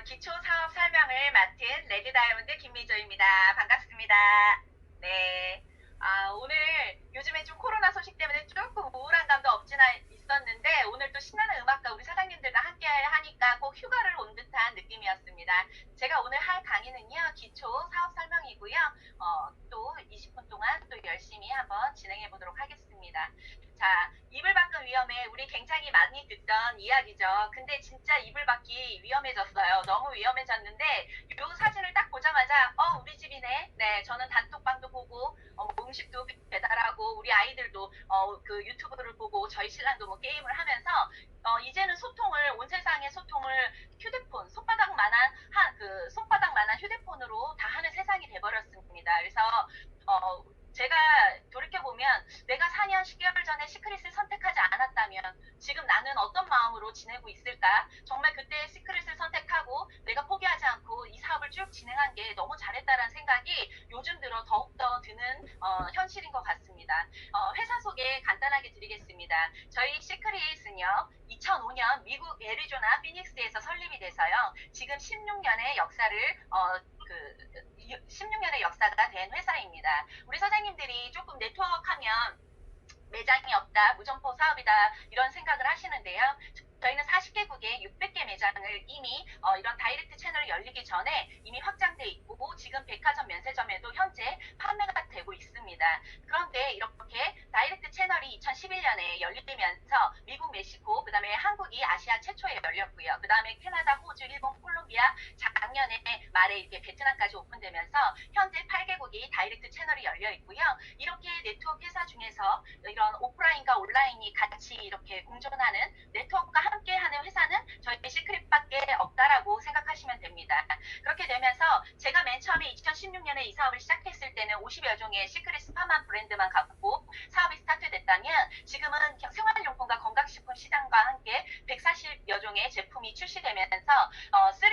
기초 사업 설명을 맡은 레드 다이아몬드 김미조입니다. 반갑습니다. 네. 오늘 요즘에 좀 코로나 소식 때문에 조금 우울한 감도 없지는 있었는데 오늘 또 신나는 음악과 우리 사장님들과 함께 하니까 꼭 휴가를 온 듯한 느낌이었습니다. 제가 오늘 할 강의는요, 기초 사업 설명이고요. 또 20분 동안 또 열심히 한번 진행해 보도록 하겠습니다. 자, 이불 밖은 위험해. 우리 굉장히 많이 듣던 이야기죠. 근데 진짜 이불 밖이 위험해졌어요. 너무 위험해졌는데 요 사진을 딱 보자마자 우리 집이네. 네, 저는 단톡방도 보고 음식도 배달하고 우리 아이들도 그 유튜브를 보고 저희 신랑도 뭐 게임을 하면서 이제는 소통을 온 세상의 소통을 휴대폰 손바닥만한 그 손바닥만한 휴대폰으로 다 하는 세상이 돼버렸습니다. 그래서 제가 돌이켜보면 내가 4년 10개월 전에 시크릿을 선택하지 않았다면 지금 나는 어떤 마음으로 지내고 있을까? 정말 그때 시크릿을 선택하고 내가 포기하지 않고 이 사업을 쭉 진행한 게 너무 잘했다라는 생각이 요즘 들어 더욱더 드는 현실인 것 같습니다. 회사 소개 간단하게 드리겠습니다. 저희 시크릿은요, 2005년 미국 애리조나 피닉스에서 설립이 돼서요, 지금 16년의 역사를 16년의 역사가 된 회사입니다. 우리 사장님들이 조금 네트워크하면 매장이 없다, 무점포 사업이다 이런 생각을 하시는데요. 저희는 40개국에 600개 매장을 이미 이런 다이렉트 채널이 열리기 전에 이미 확장돼 있고 지금 백화점 면세점에도 현재 판매가 되고 있습니다. 그런데 이렇게 다이렉트 채널이 2011년에 열리면서 미국, 멕시코, 그 다음에 한국이 아시아 최초에 열렸고요. 그 다음에 캐나다, 호주, 일본, 콜롬비아, 작년에 말에 이렇게 베트남까지 오픈되면서 현재 8개국이 다이렉트 채널이 열려 있고요. 이렇게 네트워크 회사 중에서 이런 오프라인과 온라인이 같이 이렇게 공존하는 네트워크가 함께하는 회사는 저희 시크릿밖에 없다라고 생각하시면 됩니다. 그렇게 되면서 제가 맨 처음에 2016년에 이 사업을 시작했을 때는 50여 종의 시크릿 스파만 브랜드만 갖고 사업이 스타트됐다면 지금은 생활용품과 건강식품 시장과 함께 140여 종의 제품이 출시되면서 3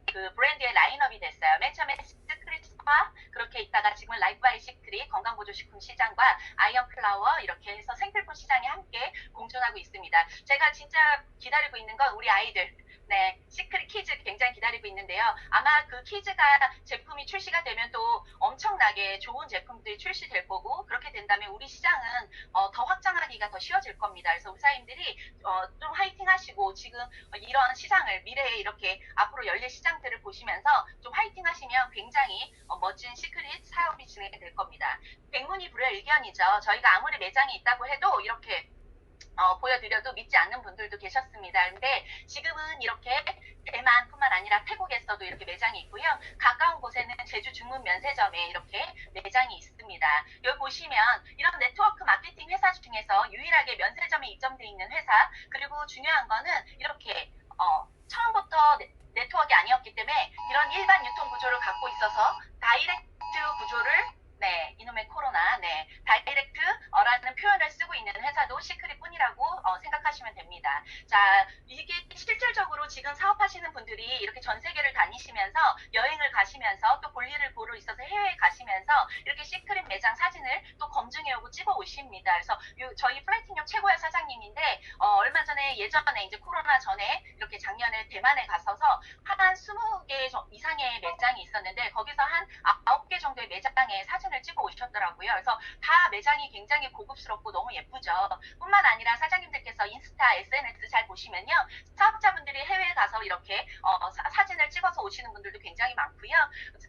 그 브랜드의 라인업이 됐어요. 맨 처음에 시크릿 스파 그렇게 있다가 지금은 라이프 바이 시크릿 건강보조식품 시장과 아이언 플라워 이렇게 해서 생필품 시장이 함께 공존하고 있습니다. 제가 진짜 기다리고 있는 건 우리 아이들. 네, 시크릿 키즈 굉장히 기다리고 있는데요. 아마 그 키즈가 제품이 출시가 되면 또 엄청나게 좋은 제품들이 출시될 거고 그렇게 된다면 우리 시장은 더 확장하기가 더 쉬워질 겁니다. 그래서 우리 사장님들이 좀 화이팅 하시고 지금 이런 시장을 미래에 이렇게 앞으로 열릴 시장들을 보시면서 좀 화이팅 하시면 굉장히 멋진 시크릿 사업이 진행될 겁니다. 백문이불여일견이죠. 저희가 아무리 매장이 있다고 해도 이렇게 보여드려도 믿지 않는 분들도 계셨습니다. 근데 지금은 이렇게 대만뿐만 아니라 태국에서도 이렇게 매장이 있고요. 가까운 곳에는 제주 중문 면세점에 이렇게 매장이 있습니다. 여기 보시면 이런 네트워크 마케팅 회사 중에서 유일하게 면세점에 입점되어 있는 회사 그리고 중요한 거는 이렇게 처음부터 네트워크가 아니었기 때문에 이런 일반 유통 구조를 갖고 있어서 다이렉트 구조를 이놈의 코로나, 다이렉트라는 표현을 쓰고 있는 회사도 시크릿뿐이라고 생각하시면 됩니다. 자, 이게 실질적으로 지금 사업하시는 분들이 이렇게 전 세계를 다니시면서 여행을 가시면서 또 볼일을 보러 있어서 해외에 가시면서 이렇게 시크릿 매장 사진을 또 검증해오고 찍어 오십니다. 그래서 저희 플라이팅역 최고의 사장님인데 얼마 전에 예전에 이제 코로나 전에 이렇게 작년에 대만에 가서서 한 20개 이상의 매장이 있었는데 거기서 한 9개 정도의 매장에 사진을 찍어 오셨더라고요. 그래서 다 매장이 굉장히 고급스럽고 너무 예쁘죠. 뿐만 아니라 사장님들께서 인스타, SNS 잘 보시면요. 사업자분들이 해외에 가서 이렇게 사진을 찍어서 오시는 분들도 굉장히 많고요.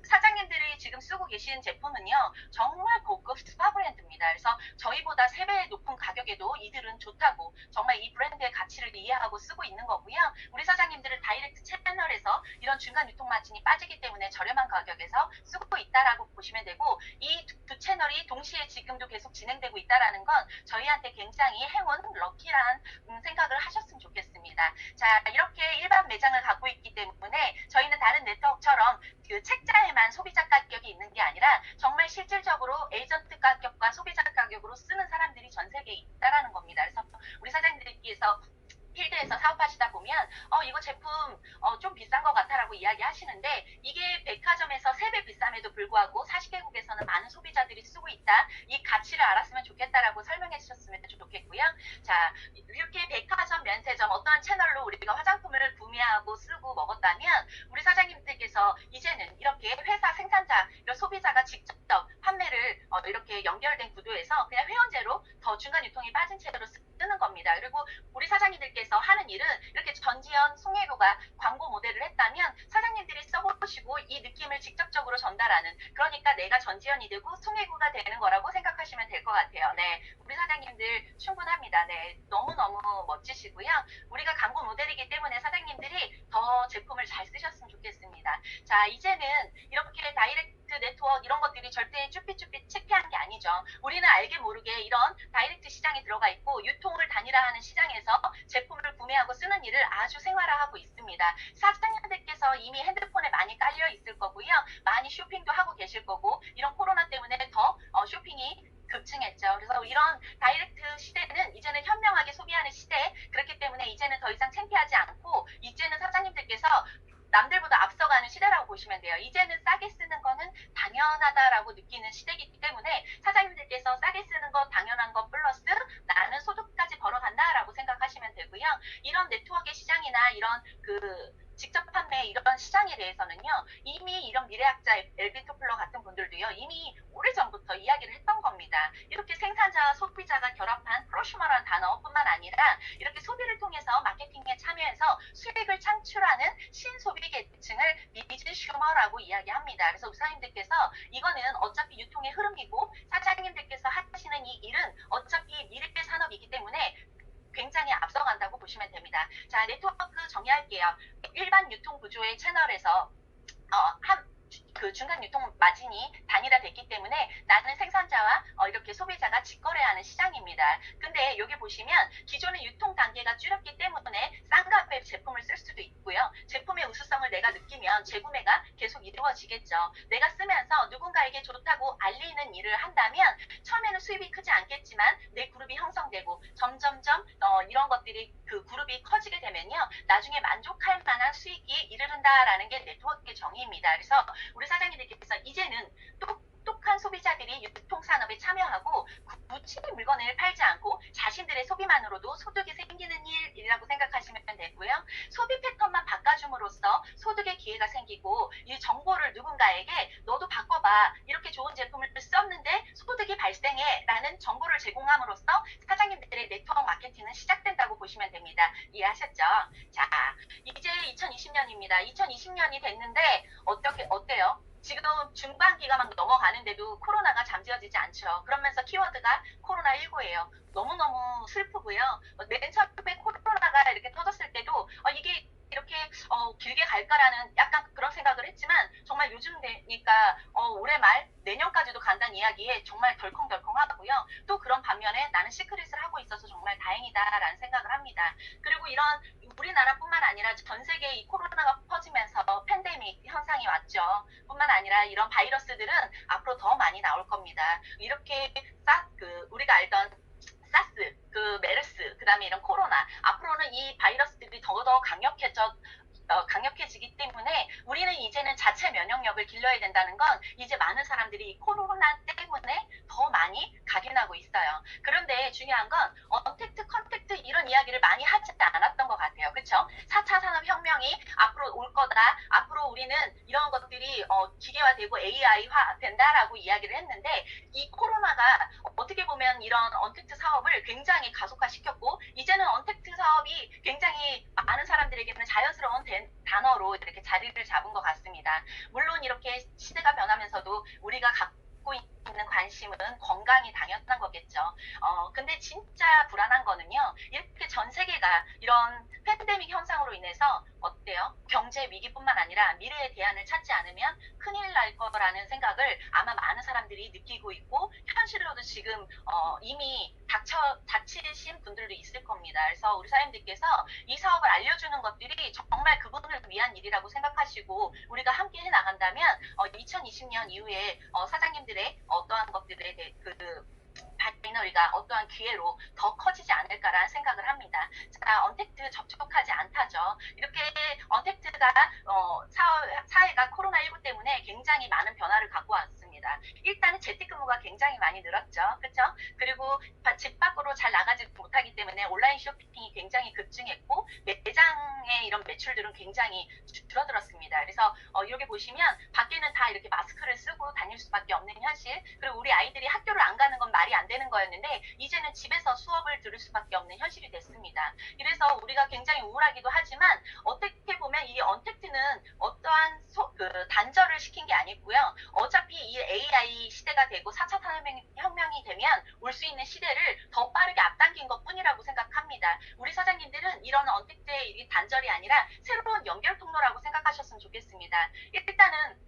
사장님들이 지금 쓰고 계신 제품은요. 정말 고급 스파 브랜드입니다. 그래서 저희보다 3배 높은 가격에도 이들은 좋다고 정말 이 브랜드의 가치를 이해하고 쓰고 있는 거고요. 우리 사장님들은 다이렉트 채널에서 이런 중간 유통 마진이 빠지기 때문에 저렴한 가격에서 쓰고 있다라고 보시면 되고 이 두 채널이 동시에 지금도 계속 진행되고 있다라는 건 저희한테 굉장히 행운, 럭키란 생각을 하셨으면 좋겠습니다. 자, 이렇게 일반 매장을 갖고 있기 때문에 저희는 다른 네트워크처럼 그 책자에만 소비자 가격이 있는 게 아니라 정말 실질적으로 에이전트 가격과 소비자 가격으로 쓰는 사람들이 전 세계에 있다라는 겁니다. 그래서 우리 사장님들께서 필드에서 사업하시다 보면 이거 제품 좀 비싼 것 같아라고 이야기하시는데 이게 백화점에서 3배 비쌈에도 불구하고 40개국에서는 많은 소비자들이 쓰고 있다. 이 가치를 알았으면 좋겠다라고 설명해 주셨으면 좋겠고요. 자, 이렇게 백화점, 면세점 어떠한 채널로 우리가 화장품을 구매하고 쓰고 먹었다면 우리 사장님들께서 이제는 이렇게 회사 생산자, 이런 소비자가 직접 판매를 이렇게 연결된 구도에서 그냥 회원제로 더 중간 유통이 빠진 채로 쓰는 겁니다. 그리고 우리 사장님들께서 하는 일은 이렇게 전지현, 송혜교가 광고 모델을 했다면 사장님들이 써보시고 이 느낌을 직접적으로 전달하는, 그러니까 내가 전지현이 되고 송혜교가 되는 거라고 생각하시면 될 것 같아요. 네, 우리 사장님들 충분합니다. 네, 너무너무 멋지시고요. 우리가 광고 모델이기 때문에 사장님들이 더 제품을 잘 쓰셨으면 좋겠습니다. 자, 이제는 이렇게 다이렉트 네트워크 이런 것들이 절대 쭈삣쭈삣 체피한 게 아니죠. 우리는 알게 모르게 이런 다이렉트 시장에 들어가 있고 유통을 단일화하는 시장에서 제품을 구매하고 쓰는 일을 아주 생활화하고 있습니다. 사장님들께서 이미 핸드폰에 많이 깔려 있을 거고요. 많이 쇼핑도 하고 계실 거고, 이런 코로나 때문에 더 쇼핑이 급증했죠. 그래서 이런 다이렉트 시대는 이제는 현명하게 소비하는 시대, 그렇기 때문에 이제는 더 이상 창피하지 않고 이제는 사장님들께서 남들보다 앞서가는 시대라고 보시면 돼요. 이제는 싸게 쓰는 거는 당연하다라고 느끼는 시대이기 때문에 사장님들께서 싸게 쓰는 거 당연한 거 플러스 나는 소득까지 벌어간다라고 생각하시면 되고요. 이런 네트워크 시장이나 이런 직접 판매 이런 시장에 대해서는요, 이미 이런 미래학자 엘빈 토플러 같은 분들도요, 이미 오래전부터 이야기를 했던 겁니다. 이렇게 생산자와 소비자가 결합한 프로슈머라는 단어뿐만 아니라 이렇게 소비를 통해서 마케팅에 참여해서 수익을 창출하는 신소비 계층을 미즈 슈머라고 이야기합니다. 그래서 우사님들께서 이거는 어차피 유통의 흐름이고 사장님들께서 하시는 이 일은 어차피 미래의 산업이기 때문에 굉장히 앞서간다고 보시면 됩니다. 자, 네트워크 정의할게요. 일반 유통 구조의 채널에서 중간 유통 마진이 단일화됐기 때문에 나는 생산자와 이렇게 소비자가 직거래하는 시장입니다. 근데 여기 보시면 기존의 유통 단계가 줄였기 때문에 싼 값의 제품을 쓸 수도 있고요. 제품의 우수성을 내가 느끼면 재구매가 계속 이루어지겠죠. 내가 쓰면서 누군가에게 좋다고 알리는 일을 한다면 처음에는 수입이 크지 않겠지만 내 그룹이 형성되고 점점점 이런 것들이 그룹이 커지게 되면요, 나중에 만족할 만한 수익이 이르른다라는 게 네트워크의 정의입니다. 그래서 우리 사장님들께서 이제는 똑똑한 소비자들이 유통산업에 참여하고 굳이 물건을 팔지 않고 자신들의 소비만으로도 소득이 생기는 일이라고 생각하시면 되고요. 소비 패턴만 바꿔줌으로써 소득의 기회가 생기고 이 정보를 누군가에게 너도 바꿔봐, 이렇게 좋은 제품을 썼는데 소득이 발생해 라는 정보를 제공함으로써 사장님들의 네트워크 마케팅은 시작된다고 보시면 됩니다. 이해하셨죠? 자, 이제 2020년입니다. 2020년이 됐는데 어때요? 지금 중반기가 막 넘어가는데도 코로나가 잠재워지지 않죠. 그러면서 키워드가 코로나19예요. 너무너무 슬프고요. 맨 처음에 코로나가 이렇게 터졌을 때도 이게 이렇게 길게 갈까라는 약간 그런 생각을 했지만 정말 요즘 되니까 올해 말 내년까지도 간다는 이야기에 정말 덜컹덜컹하고요. 또 그런 반면에 나는 시크릿을 하고 있어서 정말 다행이다라는 생각을 합니다. 그리고 이런 우리나라뿐만 아니라 전 세계에 이 코로나가 퍼지면서 팬데믹 현상이 왔죠. 뿐만 아니라 이런 바이러스들은 앞으로 더 많이 나올 겁니다. 이렇게 우리가 알던 사스, 메르스, 그 다음에 이런 코로나, 앞으로는 이 바이러스들이 더더 강력해지기 때문에 우리는 이제는 자체 면역력을 길러야 된다는 건 이제 많은 사람들이 이 코로나 때문에 더 많이 각인하고 있어요. 그런데 중요한 건 언택트, 컨택트 이런 이야기를 많이 하지 않았던 것 같아요. 그렇죠? 4차 산업혁명이 앞으로 올 거다. 앞으로 우리는 이런 것들이 기계화되고 AI화 된다라고 이야기를 했는데 이 코로나가 어떻게 보면 이런 언택트 사업을 굉장히 가속화시켰고 이제는 언택트 사업이 굉장히 많은 사람들에게는 자연스러운 단어로 이렇게 자리를 잡은 것 같습니다. 물론 이렇게 시대가 변하면서도 우리가 갖고 있는 관심은 건강이 당연한 거겠죠. 근데 진짜 불안한 거는요, 이렇게 전 세계가 이런 팬데믹 현상으로 인해서 어때요? 경제 위기뿐만 아니라 미래의 대안을 찾지 않으면 큰일 날 거라는 생각을 아마 많은 사람들이 느끼고 있고 현실로도 지금 이미 닥치신 분들도 있을 겁니다. 그래서 우리 사장님들께서 이 사업을 알려주는 것들이 정말 그분을 위한 일이라고 생각하시고 우리가 함께 해나간다면 2020년 이후에 사장님들의 어떠한 것들에 대해 바이너리가 어떠한 기회로 더 커지지 않을까라는 생각을 합니다. 자, 언택트 접촉하지 않다죠. 이렇게 언택트가 사회가 코로나19 때문에 굉장히 많은 변화를 갖고 왔습니다. 일단은 재택근무가 굉장히 많이 늘었죠. 그렇죠? 그리고 집 밖으로 잘 나가지 못하기 때문에 온라인 쇼핑이 굉장히 급증했고 매장의 이런 매출들은 굉장히 줄어들었습니다. 그래서 이렇게 보시면 밖에는 다 이렇게 마스크를 쓰고 다닐 수밖에 없는 현실, 그리고 우리 아이들이 학교를 안 가는 건 말이 안 되는 거였는데 이제는 집에서 수업을 들을 수밖에 없는 현실이 됐습니다. 이래서 우리가 굉장히 우울하기도 하지만 어떻게 보면 이 언택트는 어떠한 단절을 시킨 게 아니고요. 어차피 이 AI 시대가 되고 4차 산업혁명이 되면 올 수 있는 시대를 더 빠르게 앞당긴 것 뿐이라고 생각합니다. 우리 사장님들은 이런 언택트의 단절이 아니라 새로운 연결 통로라고 생각하셨으면 좋겠습니다. 일단은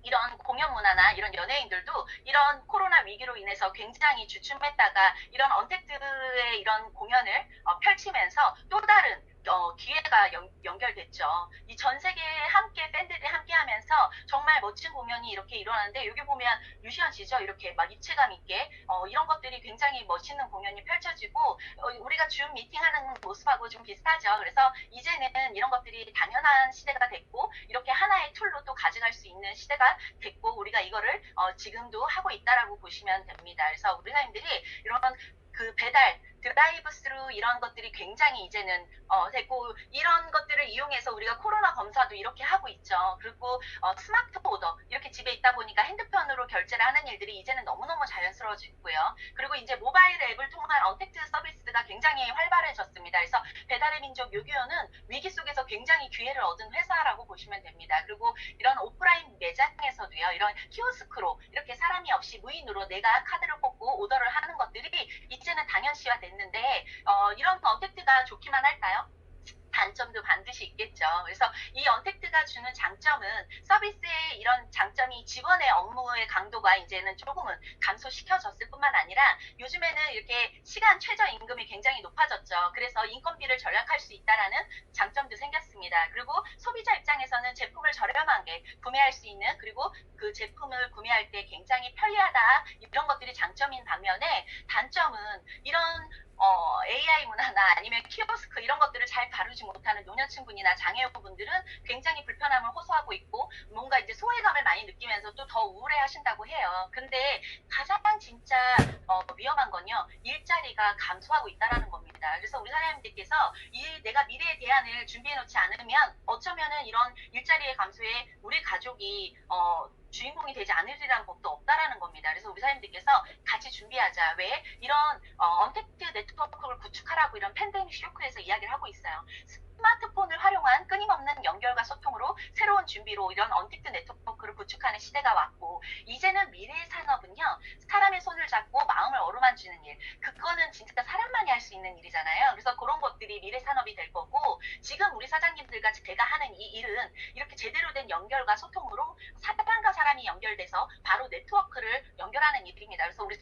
이런 공연 문화나 이런 연예인들도 이런 코로나 위기로 인해서 굉장히 주춤했다가 이런 언택트의 이런 공연을 펼치면서 또 다른 기회가 연결됐죠. 이 전 세계에 함께 팬들이 함께 하면서 정말 멋진 공연이 이렇게 일어나는데 여기 보면 유시연 씨죠. 이렇게 막 입체감 있게 이런 것들이 굉장히 멋있는 공연이 펼쳐지고 우리가 줌 미팅하는 모습하고 좀 비슷하죠. 그래서 이제는 이런 것들이 당연한 시대가 됐고 이렇게 하나의 툴로 또 가져갈 수 있는 시대가 됐고 우리가 이거를 지금도 하고 있다라고 보시면 됩니다. 그래서 우리 사람들이 이런 배달, 드라이브 스루 이런 것들이 굉장히 이제는 됐고 이런 것들을 이용해서 우리가 코로나 검사도 이렇게 하고 있죠. 그리고 스마트 오더 이렇게 집에 있다 보니까 핸드폰으로 결제를 하는 일들이 이제는 너무너무 자연스러워지고요. 그리고 이제 모바일 앱을 통한 언택트 서비스가 굉장히 활발해졌습니다. 그래서 배달의 민족 요기요는 위기 속에서 굉장히 기회를 얻은 회사라고 보시면 됩니다. 그리고 이런 오프라인 매장에서도요. 이런 키오스크로 이렇게 사람이 없이 무인으로 내가 카드를 꽂고 오더를 하는 것들이 이제는 당연시화 됐는데 이런 언택트가 좋기만 할까요? 단점도 반드시 있겠죠. 그래서 이 언택트가 주는 장점은 서비스의 이런 장점이 직원의 업무의 강도가 이제는 조금은 감소시켜졌을 뿐만 아니라 요즘에는 이렇게 시간 최저임금이 굉장히 높아졌죠. 그래서 인건비를 절약할 수 있다라는 장점도 생겼습니다. 그리고 소비자 입장에서는 제품을 저렴하게 구매할 수 있는 그리고 그 제품을 구매할 때 굉장히 편리하다 이런 것들이 장점인 반면에 단점은 이런 AI 문화나 아니면 키오스크 이런 것들을 잘 다루지 못하는 노년층분이나 장애우분들은 굉장히 불편함을 호소하고 있고 뭔가 이제 소외감을 많이 느끼면서 또 더 우울해 하신다고 해요. 근데 가장 진짜 위험한 건요. 일자리가 감소하고 있다라는 겁니다. 그래서 우리 사장님들께서 내가 미래의 대안을 준비해 놓지 않으면 어쩌면은 이런 일자리의 감소에 우리 가족이 주인공이 되지 않으리라는 법도 없다라는 겁니다. 그래서 우리 사장님들께서 같이 준비하자. 왜? 이런 언택트 네트워크를 구축하라고 이런 팬데믹 쇼크에서 이야기를 하고 있어요. 스마트폰을 활용한 끊임없는 연결과 소통으로 새로운 준비로 이런 언택트 네트워크를 구축하는 시대가 왔고 이제는 미래의 산업은요. 사람의 손을 잡고 마음을 어루만지는 일. 그거는 진짜 사람만이 할 수 있는 일이잖아요. 그래서 그런 것들이 미래 산업이 될 거고 지금 우리 사장님들과 제가 하는 이 일은 이렇게 제대로 된 연결과 소통으로 사람과 사람이 연결돼서 바로 네트워크를 연결하는 일입니다. 그래서 우리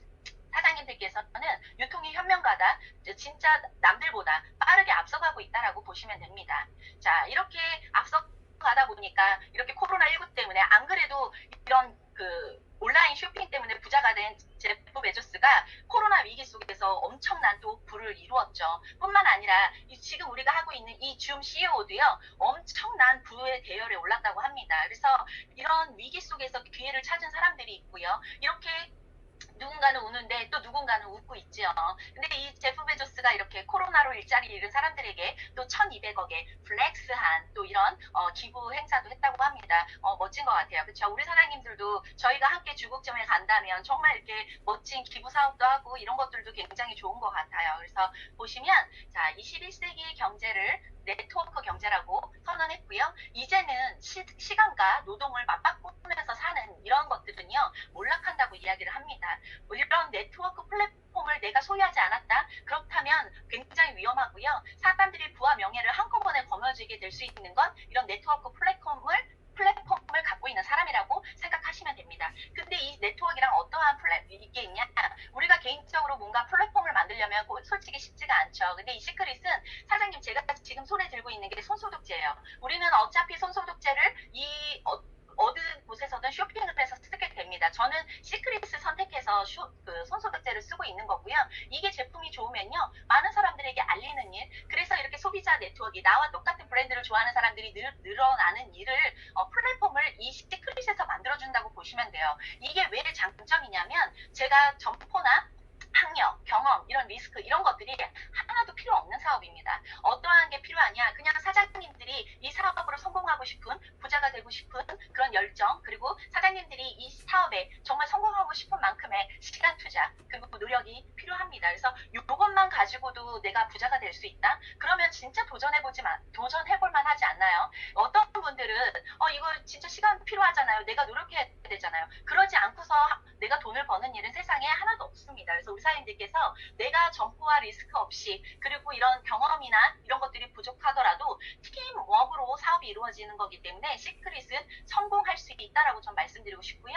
사장님들께서는 유통의 현명가다 진짜 남들보다 빠르게 앞서가고 있다라고 보시면 됩니다. 자, 이렇게 앞서가다 보니까 이렇게 코로나19 때문에 안 그래도 이런 온라인 쇼핑 때문에 부자가 된 제프 베조스가 코로나 위기 속에서 엄청난 또 부를 이루었죠. 뿐만 아니라 지금 우리가 하고 있는 이 줌 CEO도요. 엄청난 부의 대열에 올랐다고 합니다. 그래서 이런 위기 속에서 기회를 찾은 사람들이 있고요. 이렇게 누군가는 우는데 또 누군가는 웃고 있지요. 근데 이 제프 베조스가 이렇게 코로나로 일자리 잃은 사람들에게 또 1,200억의 플렉스한 또 이런 기부 행사도 했다고 합니다. 멋진 것 같아요. 그렇죠? 우리 사장님들도 저희가 함께 주국점에 간다면 정말 이렇게 멋진 기부 사업도 하고 이런 것들도 굉장히 좋은 것 같아요. 그래서 보시면 자 21세기 경제를 네트워크 경제라고 선언했고요. 이제는 시간과 노동을 맞바꾸면서 사는 이런 것들은요. 몰락한다고 이야기를 합니다. 이런 네트워크 플랫폼을 내가 소유하지 않았다? 그렇다면 굉장히 위험하고요. 사람들이 부와 명예를 한꺼번에 거머쥐게 될 수 있는 건 이런 네트워크 플랫폼을 갖고 있는 사람이라고 생각하시면 됩니다. 근데 이 네트워크랑 어떠한 이게 있냐? 우리가 개인적으로 뭔가 플랫폼을 만들려면 솔직히 쉽지가 않죠. 근데 이 시크릿은 사장님 제가 지금 손에 들고 있는 게 손소독제예요. 우리는 어차피 손소독제를 어느 곳에서든 쇼핑을 해서 쓰게 됩니다. 저는 시크릿을 선택해서 손소독제를 쓰고 있는 거고요. 내가 점포나 학력, 경험, 이런 리스크, 이런 것들이 하나도 필요 없는 사업입니다. 어떠한 게 필요하냐? 그냥 사장님들이 이 사업으로 성공하고 싶은, 부자가 되고 싶은 그런 열정, 그리고 사장님들이 이 사업에 정말 성공하고 싶은 만큼의 시간 투자, 그리고 노력이 필요합니다. 그래서 이것만 가지고도 내가 부자가 될 수 있다? 그러면 진짜 도전해볼 만하지 않나요? 어떤 분들은 이거 진짜 시간 필요하잖아요. 내가 노력해야 되잖아요. 그러지 않고서 내가 돈을 버는 일은 세상에 하나도 없습니다. 그래서 우리 사장님들께서 내가 점포와 리스크 없이, 그리고 이런 경험이나 이런 것들이 부족하더라도 팀워크로 사업이 이루어지는 거기 때문에 시크릿은 성공할 수 있다라고 좀 말씀드리고 싶고요.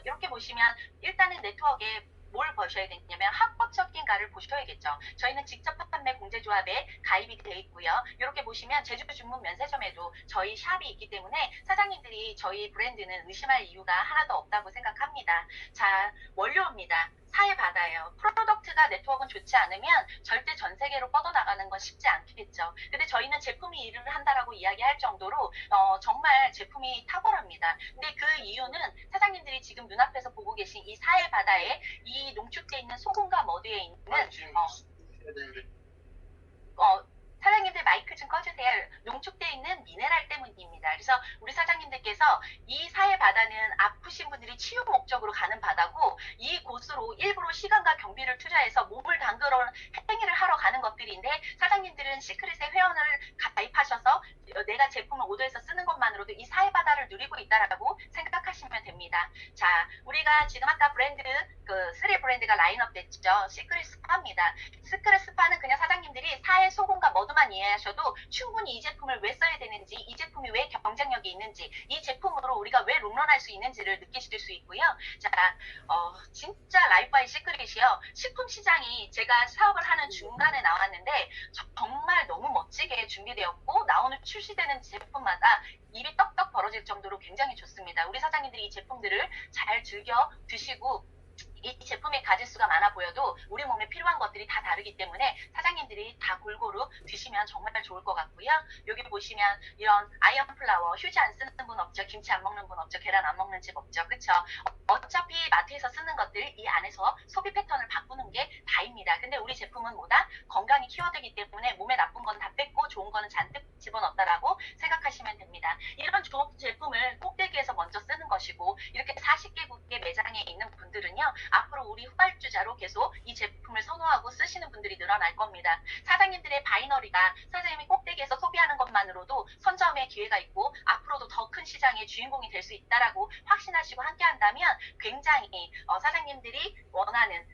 이렇게 보시면 일단은 네트워크에 뭘 보셔야 되냐면 합법적인가를 보셔야겠죠. 저희는 직접 판매 공제조합에 가입이 되어 있고요. 이렇게 보시면 제주 중문 면세점에도 저희 샵이 있기 때문에 사장님들이 저희 브랜드는 의심할 이유가 하나도 없다고 생각합니다. 자, 원료입니다. 사회바다예요. 프로덕트가 네트워크는 좋지 않으면 절대 전 세계로 뻗어나가는 건 쉽지 않겠죠. 근데 저희는 제품이 일을 한다라고 이야기할 정도로 정말 제품이 탁월합니다. 근데 그 이유는 사장님들이 지금 눈앞에서 보고 계신 이 사회바다에 이 농축돼 있는 소금과 머드에 있는 사장님들 마이크 좀 꺼주세요. 농축되어 있는 미네랄 때문입니다. 그래서 우리 사장님들께서 이 사회 바다는 아프신 분들이 치유 목적으로 가는 바다고, 이 곳으로 일부러 시간과 경비를 투자해서 몸을 담그러 행위를 하러 가는 것들인데, 사장님들은 시크릿에 회원을 가입하셔서 내가 제품을 오더해서 쓰는 것만으로도 이 사회 바다를 누리고 있다라고 생각하시면 됩니다. 자, 우리가 지금 아까 브랜드, 쓰리 브랜드가 라인업 됐죠. 시크릿 스파입니다. 시크릿 스파는 그냥 사장님들이 사회 소금과 머드만 이해하셔도 충분히 이 제품을 왜 써야 되는지, 이 제품이 왜 경쟁력이 있는지, 이 제품으로 우리가 왜 롱런할 수 있는지를 느끼실 수 있고요. 자, 진짜 라이프바이 시크릿이요. 식품 시장이 제가 사업을 하는 중간에 나왔는데 정말 너무 멋지게 준비되었고, 나오는 출시되는 제품마다 입이 떡떡 벌어질 정도로 굉장히 좋습니다. 우리 사장님들이 이 제품들을 잘 즐겨 드시고, 이 제품의 가짓수가 많아 보여도 우리 몸에 필요한 것들이 다 다르기 때문에 사장님들이 다 골고루 드시면 정말 좋을 것 같고요. 여기 보시면 이런 아이언 플라워, 휴지 안 쓰는 분 없죠. 김치 안 먹는 분 없죠. 계란 안 먹는 집 없죠. 그쵸? 어차피 마트에서 쓰는 것들 이 안에서 소비 패턴을 바꾸는 게 다입니다. 근데 우리 제품은 뭐다? 건강이 키워드이기 때문에 몸에 나쁜 건 다 뺐고 좋은 거는 잔뜩 집어넣었다라고 생각하시면 됩니다. 이런 좋은 제품을 꼭대기에서 먼저 쓰는 것이고, 이렇게 40개국의 매장에 있는 분들은요, 앞으로 우리 후발주자로 계속 이 제품을 선호하고 쓰시는 분들이 늘어날 겁니다. 사장님들의 바이너리가 사장님이 꼭대기에서 소비하는 것만으로도 선점의 기회가 있고, 앞으로도 더 큰 시장의 주인공이 될 수 있다라고 확신하시고 함께 한다면 굉장히 사장님들이 원하는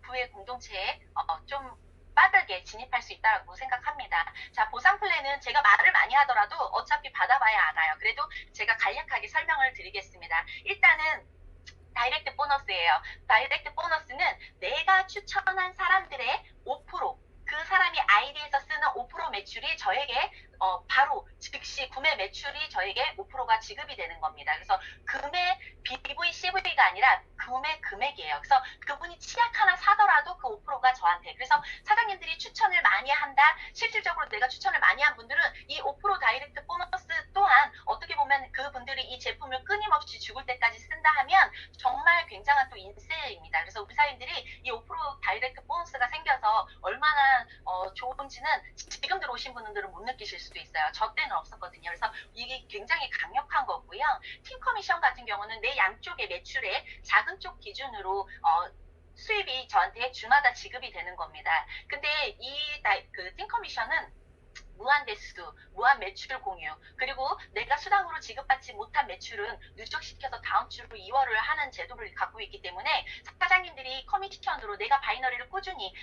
부의 공동체에 좀 빠르게 진입할 수 있다고 생각합니다. 자, 보상 플랜은 제가 말을 많이 하더라도 어차피 받아봐야 알아요. 그래도 제가 간략하게 설명을 드리겠습니다. 일단은 다이렉트 보너스예요. 다이렉트 보너스는 내가 추천한 사람들의 5%, 그 사람이 아이디에서 쓰는 5% 매출이 저에게 바로 즉시 구매 매출이 저에게 5%가 지급이 되는 겁니다. 그래서 금액 BV, CV가 아니라 구매 금액이에요. 그래서 그분이 치약 하나 사더라도 그 5%가 저한테. 그래서 사장님들이 추천을 많이 한다. 실질적으로 내가 추천을 많이 한 분들은 이 5% 다이렉트 보너스 또한 어떻게 보면 그분들이 이 제품을 끊임없이 죽을 때까지 쓴다 하면 정말 굉장한 또 인세입니다. 그래서 우리 사장님들이 이 5% 다이렉트 보너스가 생겨서 얼마나 좋은지는 지금 들어오신 분들은 못 느끼실 수도 있어요. 저 때는 없었거든요. 그래서 이게 굉장히 강력한 거고요. 팀 커미션 같은 경우는 내 양쪽의 매출의 작은 쪽 기준으로 수입이 저한테 주마다 지급이 되는 겁니다. 근데 팀 커미션은 무한 대수, 무한 매출 공유, 그리고 내가 수당으로 지급받지 못한 매출은 누적시켜서 다음 주로 2월을 하는 제도를 갖고 있기 때문에 사장님들이 커미션으로 내가 바이너리를 꾸준히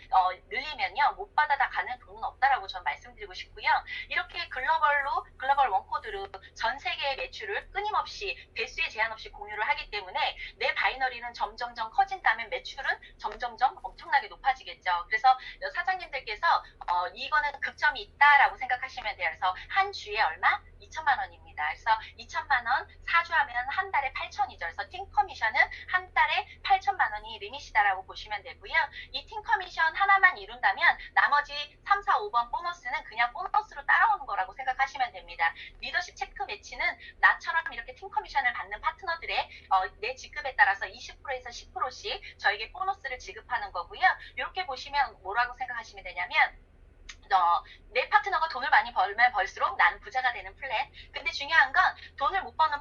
늘리면요, 못 받아다 가는 돈은 없다라고 전 말씀드리고 싶고요. 이렇게 글로벌 원코드로 전 세계의 매출을 끊임없이 대수에 제한 없이 공유를 하기 때문에 내 바이너리는 점점점 커진다면 매출은 점점점 엄청나게 높아지겠죠. 그래서 사장님들께서 이거는 극점이 있다라고 생각하시면 돼요. 그래서 한 주에 얼마? 2천만 원입니다. 그래서 2천만 원 4주 하면 한 달에 8천이죠. 그래서 팀 커미션은 한 달에 8천만 원이 리밋이다라고 보시면 되고요. 이 팀 커미션 하나만 이룬다면 나머지 3, 4, 5번 보너스는 그냥 보너스로 따라오는 거라고 생각하시면 됩니다. 리더십 체크 매치는 나처럼 이렇게 팀 커미션을 받는 파트너들의 내 직급에 따라서 20%에서 10%씩 저에게 보너스를 지급하는 거고요. 이렇게 보시면 뭐라고 생각하시면 되냐면 내 파트너가 돈을 많이 벌면 벌수록 나는 부자가 되는 플랜. 근데 중요한 건 돈을 못 버는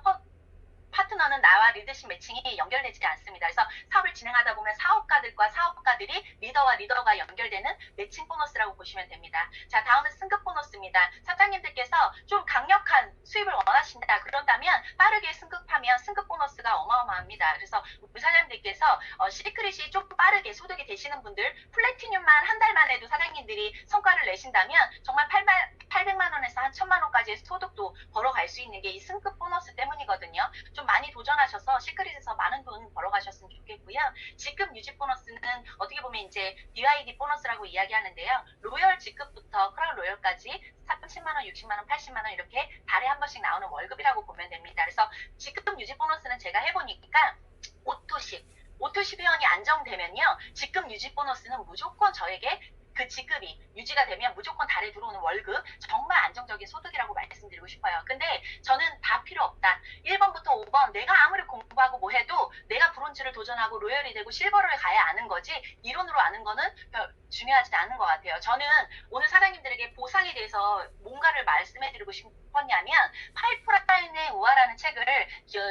파트너는 나와 리더십 매칭이 연결되지 않습니다. 그래서 사업을 진행하다 보면 사업가들과 사업가들이 리더가 연결되는 매칭 보너스라고 보시면 됩니다. 자, 다음은 승급 보너스입니다. 사장님들께서 좀 강력한 수입을 원하신다. 그런다면 빠르게 승급하면 승급 보너스가 어마어마합니다. 그래서 우리 사장님들께서 시크릿이 좀 빠르게 소득이 되시는 분들, 플래티늄만 한 달만 해도 사장님들이 성과를 내신다면 정말 800만 원에서 한 1000만 원까지의 소득도 벌어갈 수 있는 게 이 승급 보너스 때문이거든요. 좀 많이 도전하셔서 시크릿에서 많은 돈 벌어가셨으면 좋겠고요. 직급 유지 보너스는 어떻게 보면 이제 DID 보너스라고 이야기하는데요. 로열 직급부터 크라운 로열까지 30만 원, 60만 원, 80만 원 이렇게 달에 한 번씩 나오는 월급이라고 보면 됩니다. 그래서 직급 유지 보너스는 제가 해보니까 오토십 회원이 안정되면요. 직급 유지 보너스는 무조건 저에게 그 직급이 유지가 되면 무조건 달에 들어오는 월급 정말 안정적인 소득이라고 말씀드리고 싶어요. 근데 저는 다 필요 없다. 1번부터 5번 내가 아무리 공부하고 뭐 해도 내가 브론즈를 도전하고 로열이 되고 실버를 가야 아는 거지 이론으로 아는 거는 별 중요하지 않은 것 같아요. 저는 오늘 사장님들에게 보상에 대해서 뭔가를 말씀해드리고 싶었냐면 파이프라인의 우화라는 책을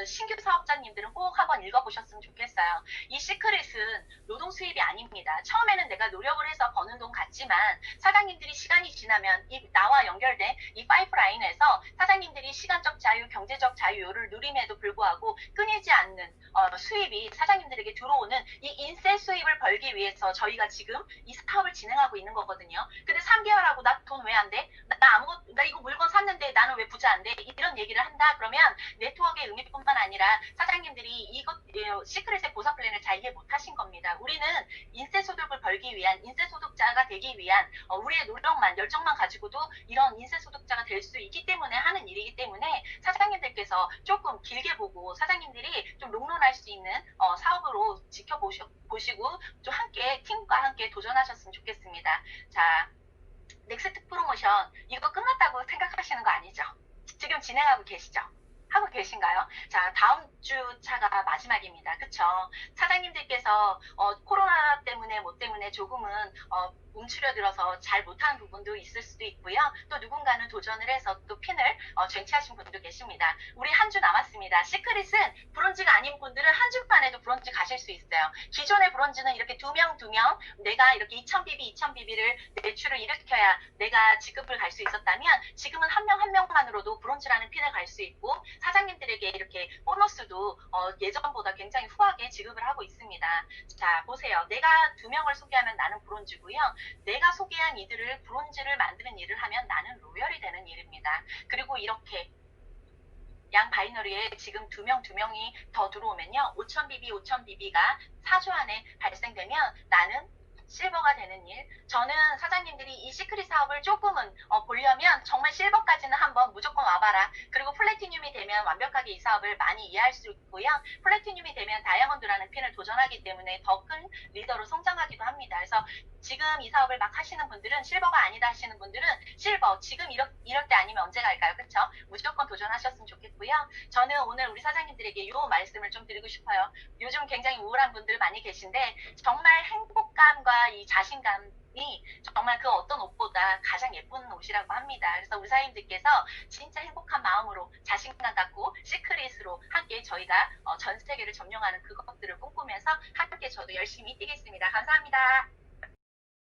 신규 사업자님들은 꼭 한번 읽어보셨으면 좋겠어요. 이 시크릿은 노동 수입이 아닙니다. 처음에는 내가 노력을 해서 버는 돈 같지만 사장님들이 시간이 지나면 나와 연결된 이 파이프라인에서 사장님들이 시간적 자유, 경제적 자유를 누림에도 불구하고 끊이지 않는 수입이 사장님들에게 들어오는 이 인세 수입을 벌기 위해서 저희가 지금 이 사업을 진행하고 있는 거거든요. 근데 3개월하고 나 돈 왜 안 돼? 나 이거 물건 샀는데 나는 왜 부자 안 돼? 이런 얘기를 한다 그러면 네트워크의 의미뿐만 아니라 사장님들이 이것 시크릿의 보상 플랜을 잘 이해 못하신 겁니다. 우리는 인세 소득을 벌기 위한 인세 소득자가 되기 위한 우리의 노력만 열정만 가지고도 이런 인세 소득자가 될 수 있기 때문에 하는 일이기 때문에 사장님들께서 조금 길게 보고 사장님들이 좀 롱런할 수 있는 사업으로 지켜보시고 좀 함께 팀과 함께 도전하셨으면 좋겠습니다. 자, 넥스트 프로모션 이거 끝났다고 생각하시는 거 아니죠? 지금 진행하고 계시죠? 하고 계신가요? 자, 다음 주 차가 마지막입니다. 그쵸? 사장님들께서 코로나 때문에 뭐 때문에 조금은 움츠려들어서 잘 못하는 부분도 있을 수도 있고요. 또 누군가는 도전을 해서 또 핀을 쟁취하신 분도 계십니다. 우리 한 주 남았습니다. 시크릿은 브론즈가 아닌 분들은 한 주만 해도 브론즈 가실 수 있어요. 기존의 브론즈는 이렇게 두 명 내가 이렇게 2000BB를 매출을 일으켜야 내가 직급을 갈 수 있었다면 지금은 한 명 한 명만으로도 브론즈라는 핀을 갈 수 있고 사장님들에게 이렇게 보너스도 예전보다 굉장히 후하게 지급을 하고 있습니다. 자, 보세요. 내가 두 명을 소개하면 나는 브론즈고요. 내가 소개한 이들을 브론즈를 만드는 일을 하면 나는 로열이 되는 일입니다. 그리고 이렇게 양 바이너리에 지금 두 명이 더 들어오면요. 5000BB가 4주 안에 발생되면 나는 실버가 되는 일. 저는 사장님들이 이 시크릿 사업을 조금은 보려면 정말 실버까지는 한번 무조건 와봐라. 그리고 플래티늄이 되면 완벽하게 이 사업을 많이 이해할 수 있고요. 플래티늄이 되면 다이아몬드라는 핀을 도전하기 때문에 더 큰 리더로 성장하기도 합니다. 그래서 지금 이 사업을 막 하시는 분들은 실버가 아니다 하시는 분들은 실버 지금 이럴 때 아니면 언제 갈까요? 그렇죠? 무조건 도전하셨으면 좋겠고요. 저는 오늘 우리 사장님들에게 이 말씀을 좀 드리고 싶어요. 요즘 굉장히 우울한 분들 많이 계신데 정말 행복감과 이 자신감이 정말 그 어떤 옷보다 가장 예쁜 옷이라고 합니다. 그래서 우리 사장님들께서 진짜 행복한 마음으로 자신감 갖고 시크릿으로 함께 저희가 전 세계를 점령하는 그것들을 꿈꾸면서 함께 저도 열심히 뛰겠습니다. 감사합니다.